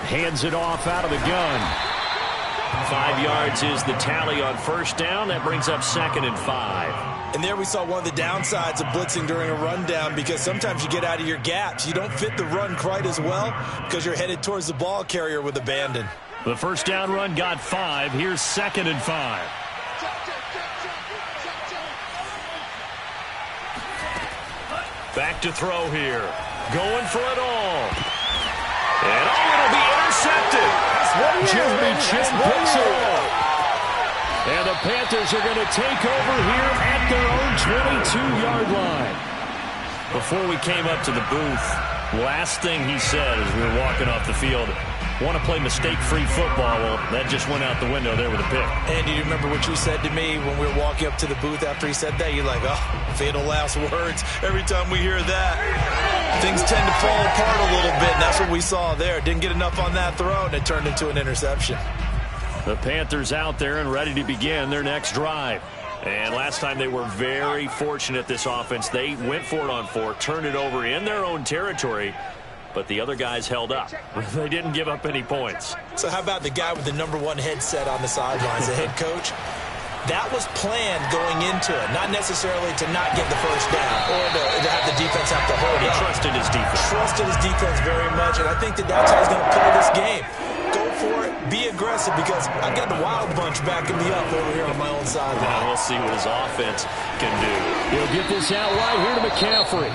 Hands it off out of the gun. 5 yards is the tally on first down. That brings up 2nd and 5. And there we saw one of the downsides of blitzing during a rundown, because sometimes you get out of your gaps. You don't fit the run quite as well because you're headed towards the ball carrier with abandon. The first down run got 5. Here's 2nd and 5. Back to throw here. Going for it all. And it'll be intercepted. Jeremy Chinn picks it up. And the Panthers are going to take over here at their own 22-yard line. Before we came up to the booth, last thing he said as we were walking off the field, want to play mistake-free football. Well, that just went out the window there with a pick. And do you remember what you said to me when we were walking up to the booth after he said that? You're like, oh, fatal last words. Every time we hear that, things tend to fall apart a little bit, and that's what we saw there. Didn't get enough on that throw, and it turned into an interception. The Panthers out there and ready to begin their next drive. And last time they were very fortunate, this offense. They went for it on 4, turned it over in their own territory, but the other guys held up. They didn't give up any points. So how about the guy with the #1 headset on the sidelines, the head coach? That was planned going into it, not necessarily to not get the first down or to have the defense have to hold He up. trusted his defense. Trusted his defense very much, and I think that's how he's going to play this game. Go for it, be aggressive, because I've got the Wild Bunch backing me up over here on my own sideline. Now we'll see what his offense can do. He'll get this out wide here to McCaffrey.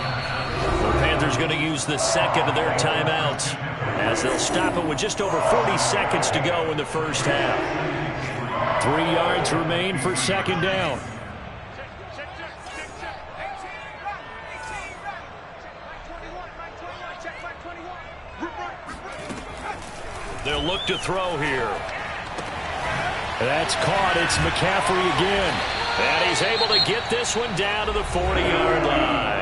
The Panthers going to use the second of their timeouts as they'll stop it with just over 40 seconds to go in the first half. 3 yards remain for 2nd down. They'll look to throw here. That's caught. It's McCaffrey again. And he's able to get this one down to the 40-yard line.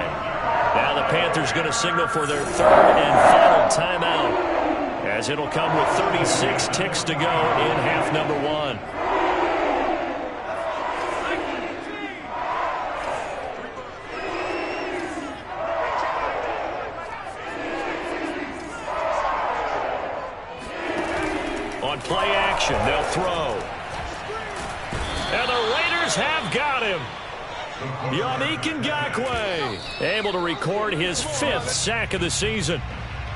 Now the Panthers going to signal for their 3rd and final timeout, as it'll come with 36 ticks to go in half number 1. On play action, they'll throw. And the Raiders have got him. Yannick Ngakoue able to record his 5th sack of the season.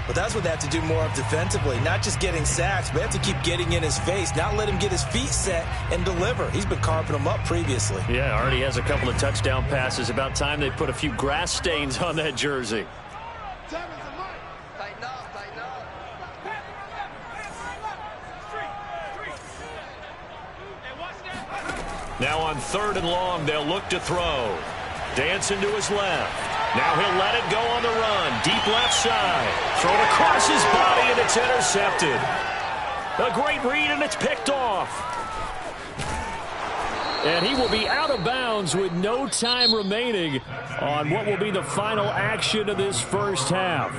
But that's what they have to do more of defensively, not just getting sacks, but have to keep getting in his face, not let him get his feet set and deliver. He's been carving them up previously. Yeah, already has a couple of touchdown passes. About time they put a few grass stains on that jersey. Now on 3rd and long, they'll look to throw. Dancing to his left. Now he'll let it go on the run. Deep left side. Thrown across his body, and it's intercepted. A great read, and it's picked off. And he will be out of bounds with no time remaining on what will be the final action of this first half.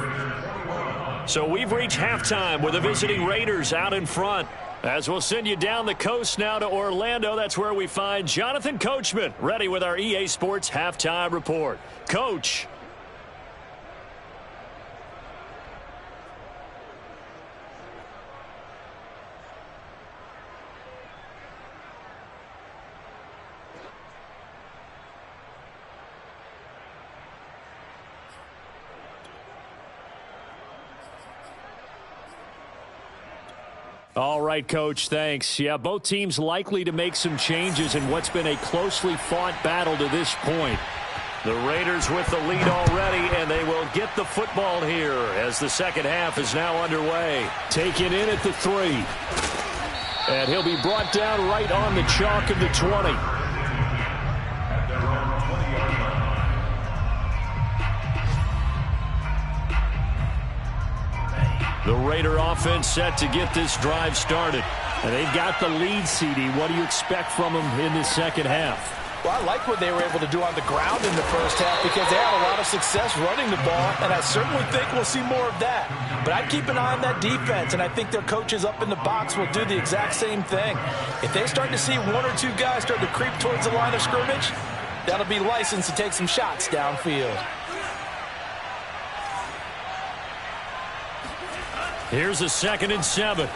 So we've reached halftime with the visiting Raiders out in front. As we'll send you down the coast now to Orlando, that's where we find Jonathan Coachman, ready with our EA Sports Halftime Report. Coach. All right, Coach, thanks. Yeah, both teams likely to make some changes in what's been a closely fought battle to this point. The Raiders with the lead already, and they will get the football here as the second half is now underway. Taken in at the 3. And he'll be brought down right on the chalk of the 20. The Raider offense set to get this drive started. And they've got the lead, CD. What do you expect from them in the second half? Well, I like what they were able to do on the ground in the first half because they had a lot of success running the ball, and I certainly think we'll see more of that. But I'd keep an eye on that defense, and I think their coaches up in the box will do the exact same thing. If they start to see 1 or 2 guys start to creep towards the line of scrimmage, that'll be licensed to take some shots downfield. Here's a 2nd and 7.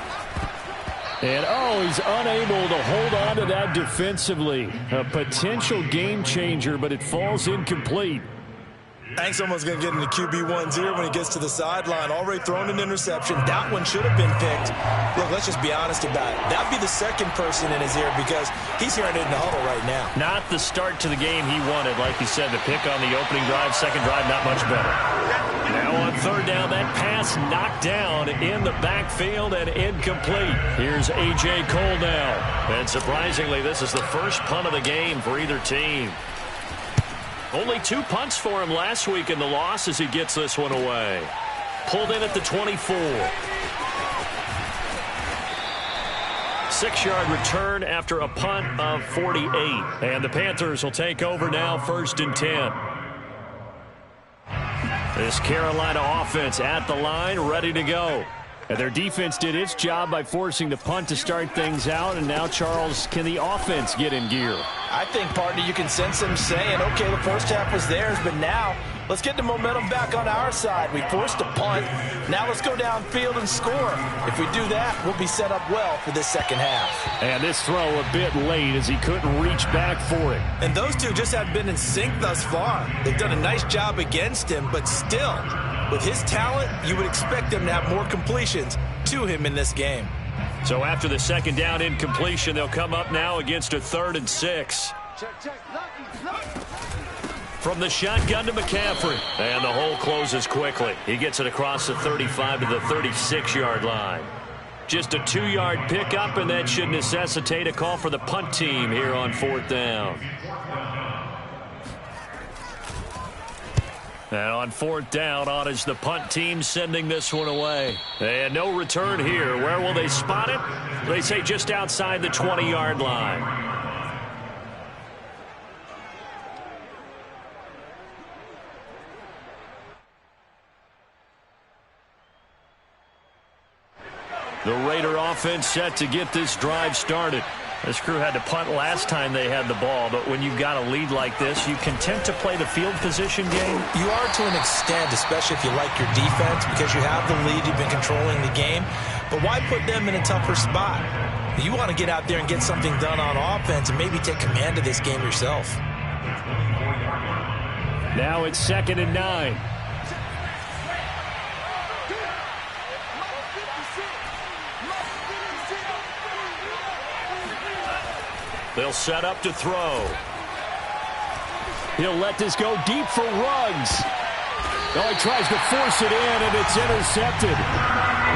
And, he's unable to hold on to that defensively. A potential game changer, but it falls incomplete. I think someone's going to get into QB1's ear when he gets to the sideline. Already thrown an interception. That one should have been picked. Look, let's just be honest about it. That'd be the second person in his ear because he's hearing it in the huddle right now. Not the start to the game he wanted. Like you said, the pick on the opening drive, second drive, not much better. Now on 3rd down, that pass knocked down in the backfield and incomplete. Here's A.J. Cole now. And surprisingly, this is the first punt of the game for either team. Only 2 punts for him last week in the loss as he gets this one away. Pulled in at the 24. 6-yard return after a punt of 48. And the Panthers will take over now, 1st and 10. This Carolina offense at the line, ready to go. And their defense did its job by forcing the punt to start things out. And now, Charles, can the offense get in gear? I think, partner, you can sense them saying, okay, the first half was theirs, but now let's get the momentum back on our side. We forced a punt. Now let's go downfield and score. If we do that, we'll be set up well for this second half. And this throw a bit late as he couldn't reach back for it. And those two just have been in sync thus far. They've done a nice job against him, but still, with his talent, you would expect them to have more completions to him in this game. So after the 2nd down incompletion, they'll come up now against a 3rd and 6. From the shotgun to McCaffrey. And the hole closes quickly. He gets it across the 35 to the 36-yard line. Just a 2-yard pickup, and that should necessitate a call for the punt team here on 4th down. And on 4th down, on is the punt team sending this one away. And no return here. Where will they spot it? They say just outside the 20-yard line. The Raider offense set to get this drive started. This crew had to punt last time they had the ball, but when you've got a lead like this, you content to play the field position game? You are to an extent, especially if you like your defense, because you have the lead, you've been controlling the game. But why put them in a tougher spot? You want to get out there and get something done on offense and maybe take command of this game yourself. Now it's 2nd and 9. They'll set up to throw. He'll let this go deep for Ruggs. Oh, he tries to force it in, and it's intercepted.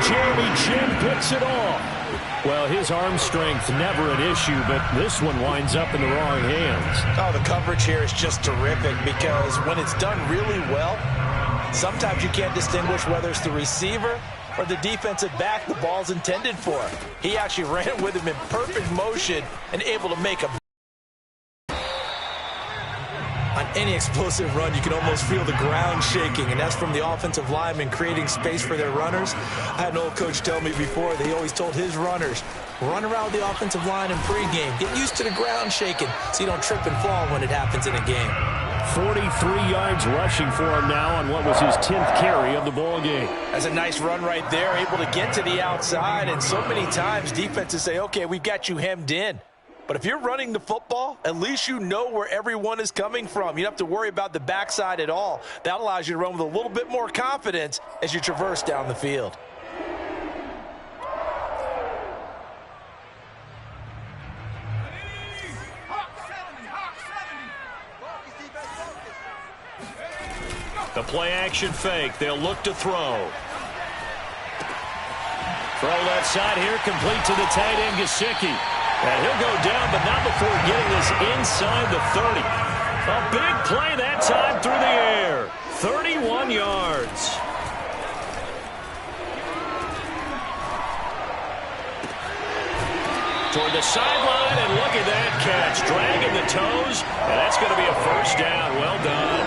Jeremy Chinn picks it off. Well, his arm strength never an issue, but this one winds up in the wrong hands. Oh, the coverage here is just terrific because when it's done really well, sometimes you can't distinguish whether it's the receiver or the defensive back the ball's intended for. He actually ran with him in perfect motion and able to make a... On any explosive run, you can almost feel the ground shaking, and that's from the offensive linemen creating space for their runners. I had an old coach tell me before that he always told his runners, run around the offensive line in pregame. Get used to the ground shaking so you don't trip and fall when it happens in a game. 43 yards rushing for him now on what was his 10th carry of the ball game. That's a nice run right there, able to get to the outside, and so many times defenses say, okay, we've got you hemmed in. But if you're running the football, at least you know where everyone is coming from. You don't have to worry about the backside at all. That allows you to run with a little bit more confidence as you traverse down the field. The play action fake. They'll look to throw. Throw left side here, complete to the tight end, Gesicki. And he'll go down, but not before getting this inside the 30. A big play that time through the air. 31 yards. Toward the sideline, and look at that catch. Dragging the toes, and that's going to be a first down. Well done.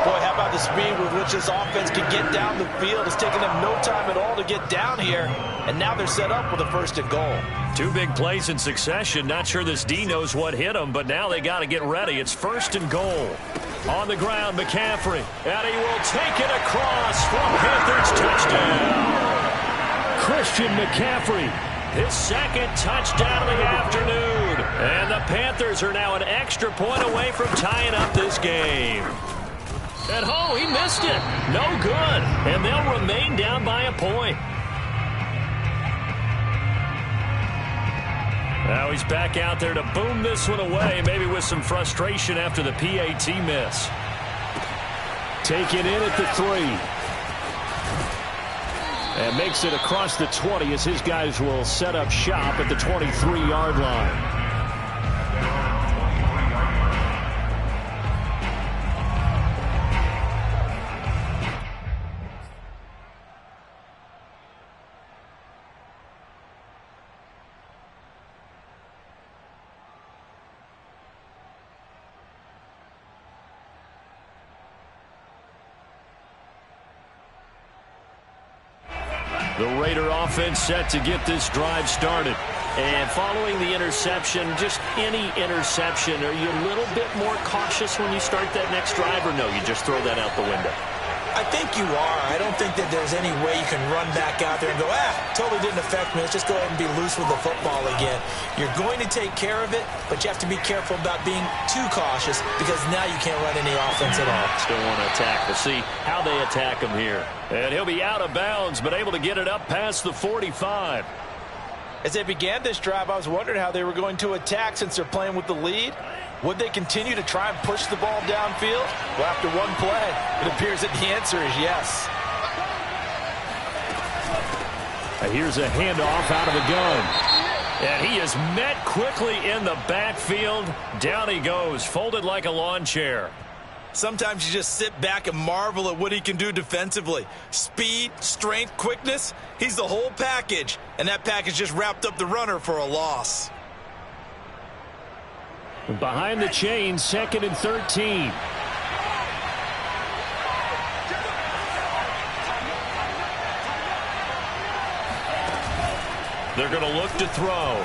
Boy, how about the speed with which this offense can get down the field? It's taken them no time at all to get down here, and now they're set up with a 1st and goal. 2 big plays in succession. Not sure this D knows what hit them, but now they got to get ready. It's 1st and goal. On the ground, McCaffrey, and he will take it across for Panthers touchdown. Christian McCaffrey. His second touchdown of the afternoon. And the Panthers are now an extra point away from tying up this game. And oh, he missed it. No good. And they'll remain down by a point. Now he's back out there to boom this one away, maybe with some frustration after the PAT miss. Taken in at the 3. And makes it across the 20 as his guys will set up shop at the 23-yard line. The Raider offense set to get this drive started. And following the interception, just any interception, are you a little bit more cautious when you start that next drive, or no, you just throw that out the window? I think you are. I don't think that there's any way you can run back out there and go, totally didn't affect me. Let's just go ahead and be loose with the football again. You're going to take care of it, but you have to be careful about being too cautious because now you can't run any offense at all. Still want to attack. We'll see how they attack him here. And he'll be out of bounds, but able to get it up past the 45. As they began this drive, I was wondering how they were going to attack since they're playing with the lead. Would they continue to try and push the ball downfield? Well, after one play, it appears that the answer is yes. Here's a handoff out of the gun. And he is met quickly in the backfield. Down he goes, folded like a lawn chair. Sometimes you just sit back and marvel at what he can do defensively. Speed, strength, quickness, he's the whole package. And that package just wrapped up the runner for a loss. Behind the chain, 2nd and 13. They're going to look to throw.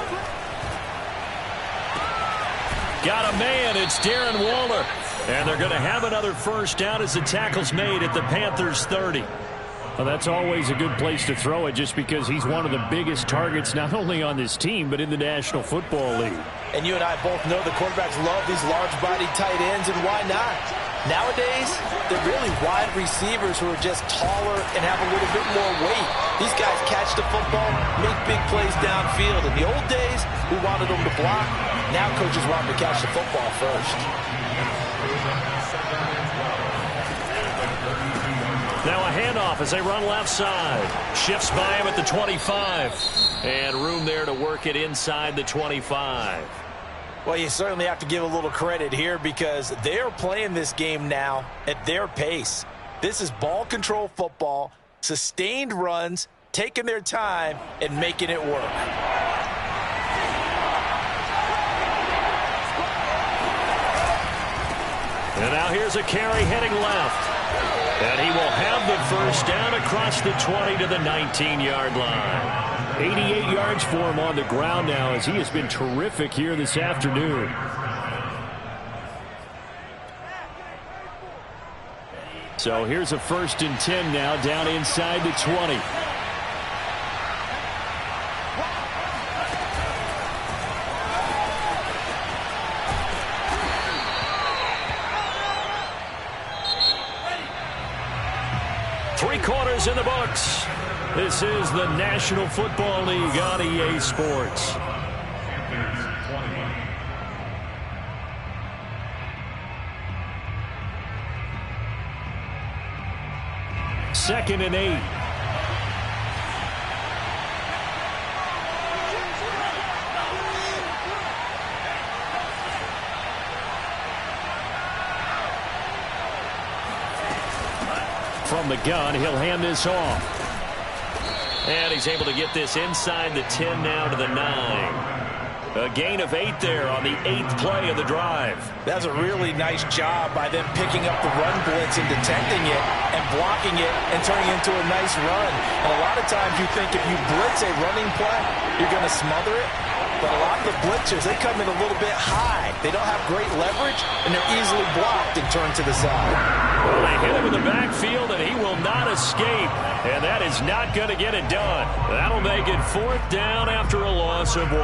Got a man, it's Darren Waller. And they're going to have another first down as the tackle's made at the Panthers' 30. Well, that's always a good place to throw it just because he's one of the biggest targets not only on this team but in the National Football League. And you and I both know the quarterbacks love these large-bodied tight ends, and why not? Nowadays, they're really wide receivers who are just taller and have a little bit more weight. These guys catch the football, make big plays downfield. In the old days, we wanted them to block. Now coaches want them to catch the football first. Now a handoff as they run left side. Shifts by him at the 25. And room there to work it inside the 25. Well, you certainly have to give a little credit here because they are playing this game now at their pace. This is ball control football, sustained runs, taking their time, and making it work. And now here's a carry heading left. And he will have the first down across the 20 to the 19-yard line. 88 yards for him on the ground now as he has been terrific here this afternoon. So here's a 1st and 10 now down inside the 20. Three-quarters in the books. This is the National Football League on EA Sports. Second and 8. From the gun, he'll hand this off. And he's able to get this inside the 10 now to the 9. A gain of 8 there on the 8th play of the drive. That's a really nice job by them picking up the run blitz and detecting it and blocking it and turning it into a nice run. And a lot of times you think if you blitz a running play, you're going to smother it. but a lot of the blitzers, they come in a little bit high. They don't have great leverage, and they're easily blocked and turned to the side. Well, they hit him in the backfield, and he will not escape, and that is not going to get it done. That'll make it 4th down after a loss of 1.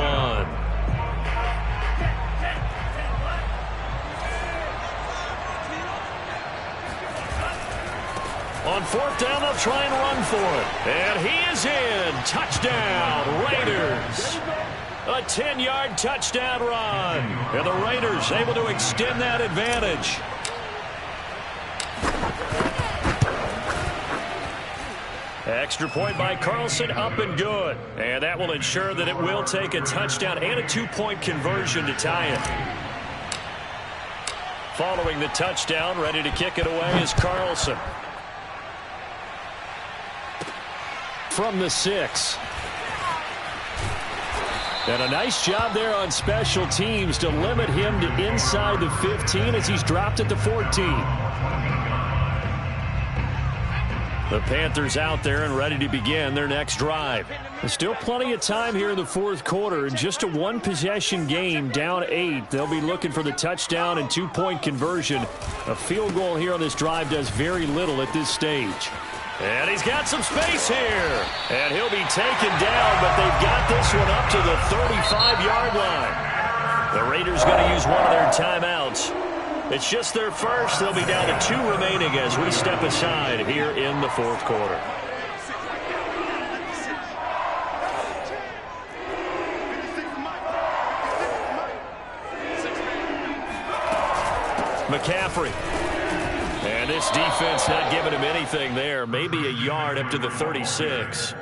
On 4th down, they'll try and run for it. And he is in. Touchdown, Raiders. A 10-yard touchdown run. And the Raiders able to extend that advantage. Extra point by Carlson, up and good. And that will ensure that it will take a touchdown and a 2-point conversion to tie it. Following the touchdown, ready to kick it away is Carlson. From the 6. And a nice job there on special teams to limit him to inside the 15 as he's dropped at the 14. The Panthers out there and ready to begin their next drive. There's still plenty of time here in the 4th quarter. In just a 1-possession game, down 8. They'll be looking for the touchdown and 2-point conversion. A field goal here on this drive does very little at this stage. And he's got some space here. And he'll be taken down, but they've got this one up to the 35-yard line. The Raiders going to use one of their timeouts. It's just their first. They'll be down to 2 remaining as we step aside here in the 4th quarter. McCaffrey. And this defense not giving him anything there. Maybe a yard up to the 36.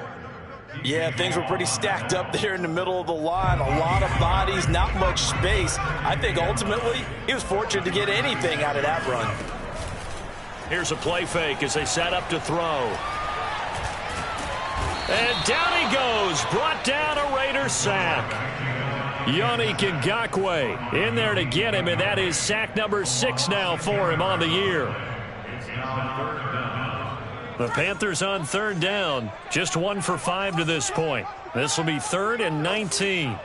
Yeah, things were pretty stacked up there in the middle of the line. A lot of bodies, not much space. I think ultimately he was fortunate to get anything out of that run. Here's a play fake as they set up to throw. And down he goes. Brought down a Raiders sack. Yannick Ngakoue in there to get him, and that is sack number 6 now for him on the year. The Panthers on 3rd down, just 1 for 5 to this point. This will be 3rd and 19.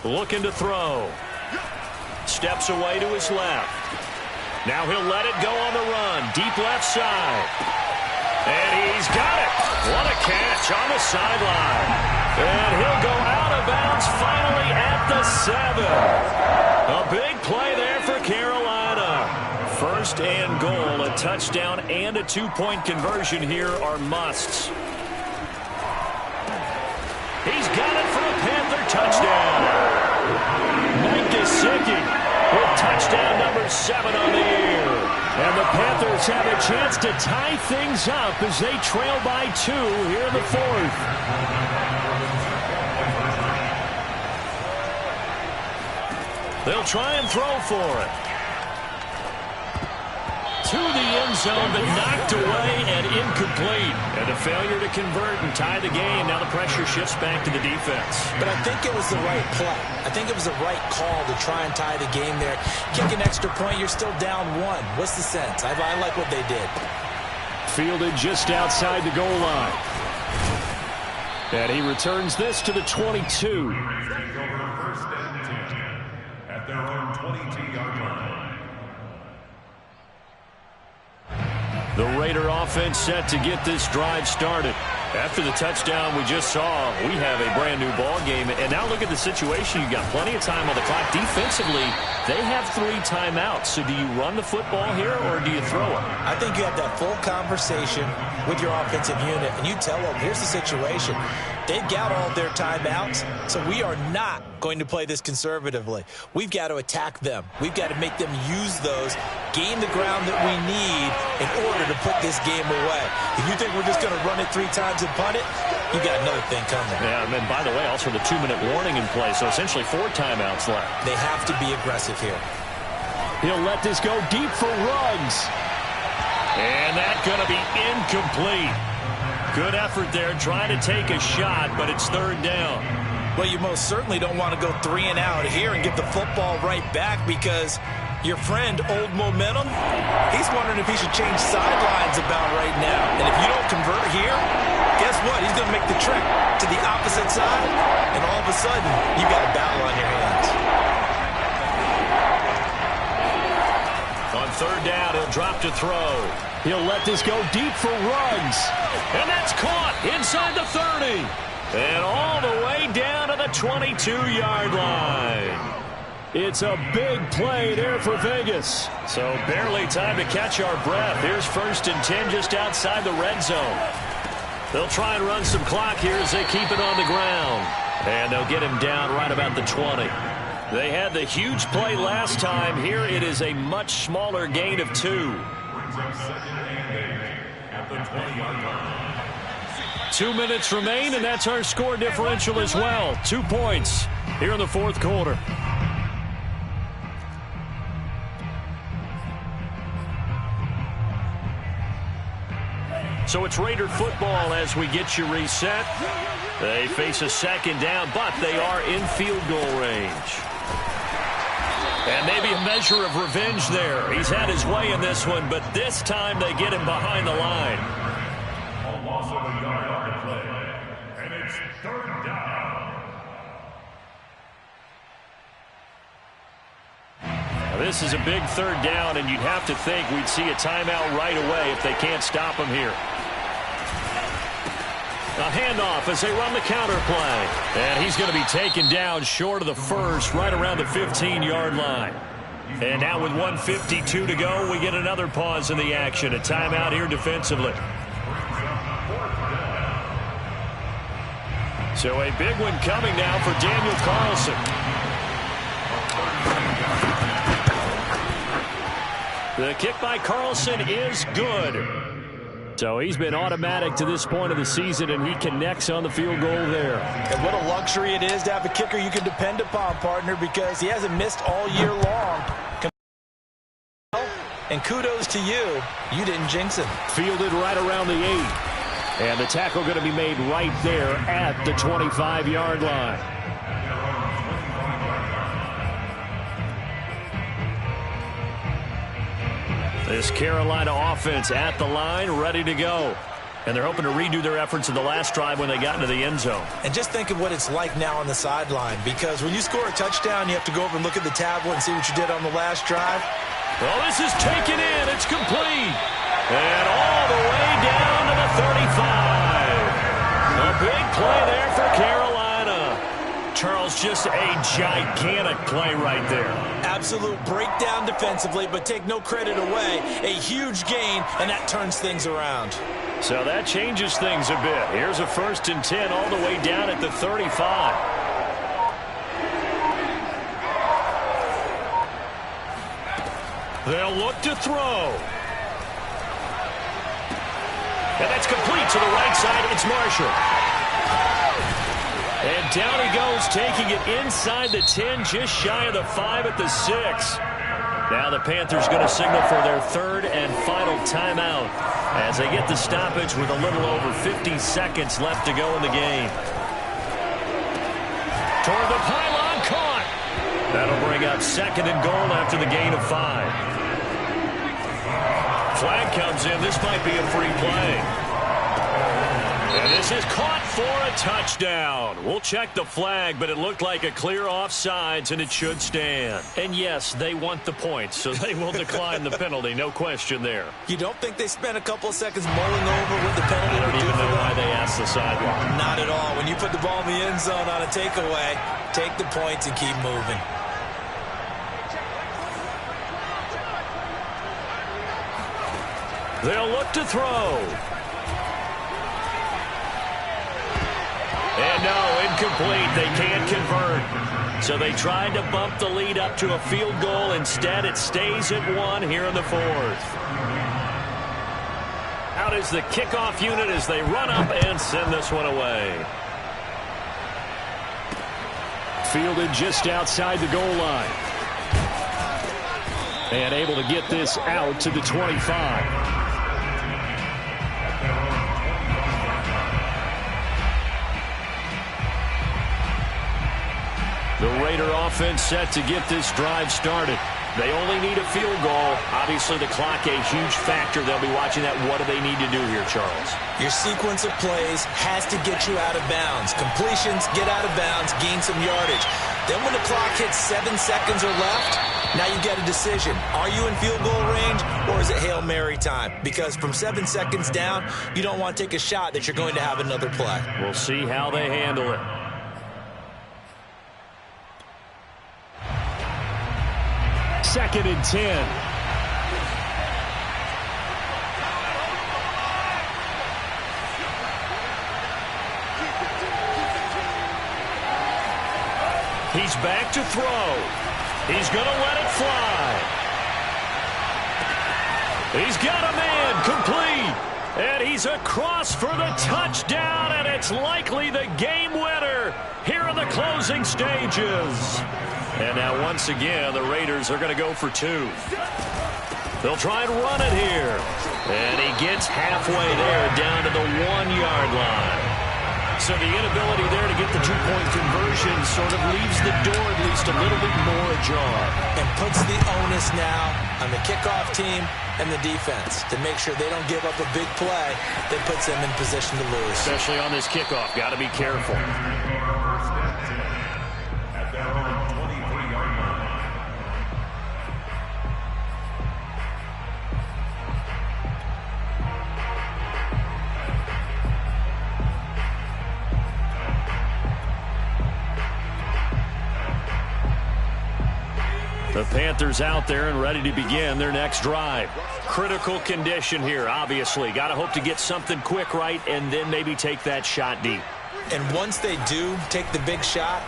Looking to throw. Steps away to his left. Now he'll let it go on the run. Deep left side. And he's got it. What a catch on the sideline. And he'll go out of bounds finally at the 7. A big play there for Carolina. 1st and goal. A touchdown and a 2-point conversion here are musts. He's got it for a Panther touchdown. Mike Gesicki with touchdown number 7 on the year. And the Panthers have a chance to tie things up as they trail by 2 here in the 4th. They'll try and throw for it. To the end zone, but knocked away and incomplete. And a failure to convert and tie the game. Now the pressure shifts back to the defense. But I think it was the right play. I think it was the right call to try and tie the game there. Kick an extra point, you're still down 1. What's the sense? I like what they did. Fielded just outside the goal line. And he returns this to the 22. At their own 22-yard line. The Raider offense set to get this drive started. After the touchdown we just saw, we have a brand new ball game. And now look at the situation. You've got plenty of time on the clock. Defensively, they have 3 timeouts. So do you run the football here or do you throw it? I think you have that full conversation with your offensive unit, and you tell them, here's the situation. They've got all their timeouts, so we are not going to play this conservatively. We've got to attack them. We've got to make them use those, gain the ground that we need in order to put this game away. If you think we're just going to run it 3 times and punt it, you got another thing coming. Yeah, and by the way, also the 2-minute warning in play, so essentially 4 timeouts left. They have to be aggressive here. He'll let this go deep for Ruggs. And that's going to be incomplete. Good effort there trying to take a shot, but it's 3rd down. Well, you most certainly don't want to go 3 and out here and get the football right back because your friend, Old Momentum, he's wondering if he should change sidelines about right now. And if you don't convert here, guess guess what? He's going to make the trek to the opposite side, and all of a sudden, you got a battle on your hands. On third down, he'll drop to throw. He'll let this go deep for runs. And that's caught inside the 30. And all the way down to the 22-yard line. It's a big play there for Vegas. So barely time to catch our breath. Here's 1st and 10 just outside the red zone. They'll try and run some clock here as they keep it on the ground. And they'll get him down right about the 20. They had the huge play last time. Here it is a much smaller gain of 2. 2 minutes remain, and that's our score differential as well. 2 points here in the fourth quarter. So it's Raider football as we get you reset. They face a second down, but they are in field goal range. And maybe a measure of revenge there. He's had his way in this one, but this time they get him behind the line. A loss of a yard on the play, and it's 3rd down. Now this is a big 3rd down, and you'd have to think we'd see a timeout right away if they can't stop him here. A handoff as they run the counter play. And he's going to be taken down short of the first, right around the 15-yard line. And now with 1:52 to go, we get another pause in the action. A timeout here defensively. So a big one coming now for Daniel Carlson. The kick by Carlson is good. So he's been automatic to this point of the season, and he connects on the field goal there. And what a luxury it is to have a kicker you can depend upon, partner, because he hasn't missed all year long. And kudos to you. You didn't jinx him. Fielded right around the 8. And the tackle going to be made right there at the 25-yard line. This Carolina offense at the line, ready to go. And they're hoping to redo their efforts in the last drive when they got into the end zone. And just think of what it's like now on the sideline, because when you score a touchdown, you have to go over and look at the tablet and see what you did on the last drive. Well, this is taken in. It's complete. And all the way down to the 35. A big play there for Carolina. Charles, just a gigantic play right there. Absolute breakdown defensively, but take no credit away. A huge gain, and that turns things around. So that changes things a bit. Here's a 1st and 10 all the way down at the 35. They'll look to throw. And that's complete to the right side. It's Marshall. And down he goes, taking it inside the 10, just shy of the 5 at the 6. Now the Panthers going to signal for their 3rd and final timeout as they get the stoppage with a little over 50 seconds left to go in the game. Toward the pylon, caught. That'll bring up 2nd and goal after the gain of 5. Flag comes in. This might be a free play. And this is caught for a touchdown. We'll check the flag, but it looked like a clear offsides, and it should stand. And yes, they want the points, so they will decline the penalty. No question there. You don't think they spent a couple of seconds mulling over what the penalty I don't would do even for know them? why they asked the sideline. Not at all. When you put the ball in the end zone on a takeaway, take the points and keep moving. They'll look to throw. And no, incomplete. They can't convert. So they tried to bump the lead up to a field goal. Instead, it stays at 1 here in the 4th. Out is the kickoff unit as they run up and send this one away. Fielded just outside the goal line. And able to get this out to the 25. The Raider offense set to get this drive started. They only need a field goal. Obviously, the clock a huge factor. They'll be watching that. What do they need to do here, Charles? Your sequence of plays has to get you out of bounds. Completions, get out of bounds, gain some yardage. Then when the clock hits 7 seconds or left, now you get a decision. Are you in field goal range, or is it Hail Mary time? Because from 7 seconds down, you don't want to take a shot that you're going to have another play. We'll see how they handle it. Second and 10. He's back to throw. He's going to let it fly. He's got a man complete. And he's across for the touchdown, and it's likely the game winner here in the closing stages. And now once again, the Raiders are going to go for 2. They'll try and run it here. And he gets halfway there down to the 1-yard line. So the inability there to get the 2-point conversion sort of leaves the door at least a little bit more ajar. And puts the onus now on the kickoff team and the defense to make sure they don't give up a big play that puts them in position to lose. Especially on this kickoff. Got to be careful. At their own 23-yard line. The Panthers out there and ready to begin their next drive. Critical condition here, obviously. Got to hope to get something quick right and then maybe take that shot deep. And once they do take the big shot,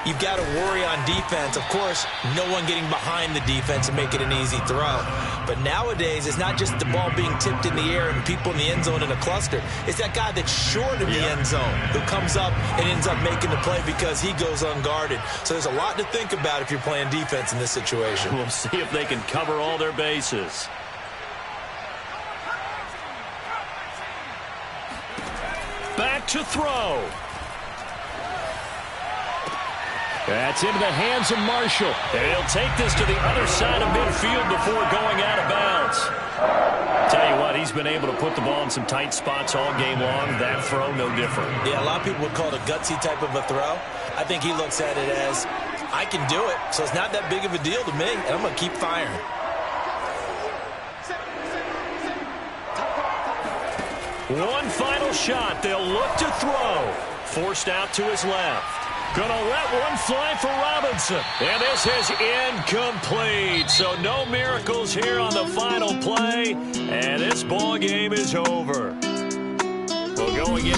you've got to worry on defense. Of course, no one getting behind the defense and make it an easy throw. But nowadays, it's not just the ball being tipped in the air and people in the end zone in a cluster. It's that guy that's short of the end zone who comes up and ends up making the play because he goes unguarded. So there's a lot to think about if you're playing defense in this situation. We'll see if they can cover all their bases. Back to throw. That's into the hands of Marshall. And he'll take this to the other side of midfield before going out of bounds. Tell you what, he's been able to put the ball in some tight spots all game long. That throw, no different. Yeah, a lot of people would call it a gutsy type of a throw. I think he looks at it as, I can do it, so it's not that big of a deal to me, and I'm going to keep firing. One final shot. They'll look to throw. Forced out to his left. Gonna let one fly for Robinson. And this is incomplete. So no miracles here on the final play. And this ball game is over. Well, going in.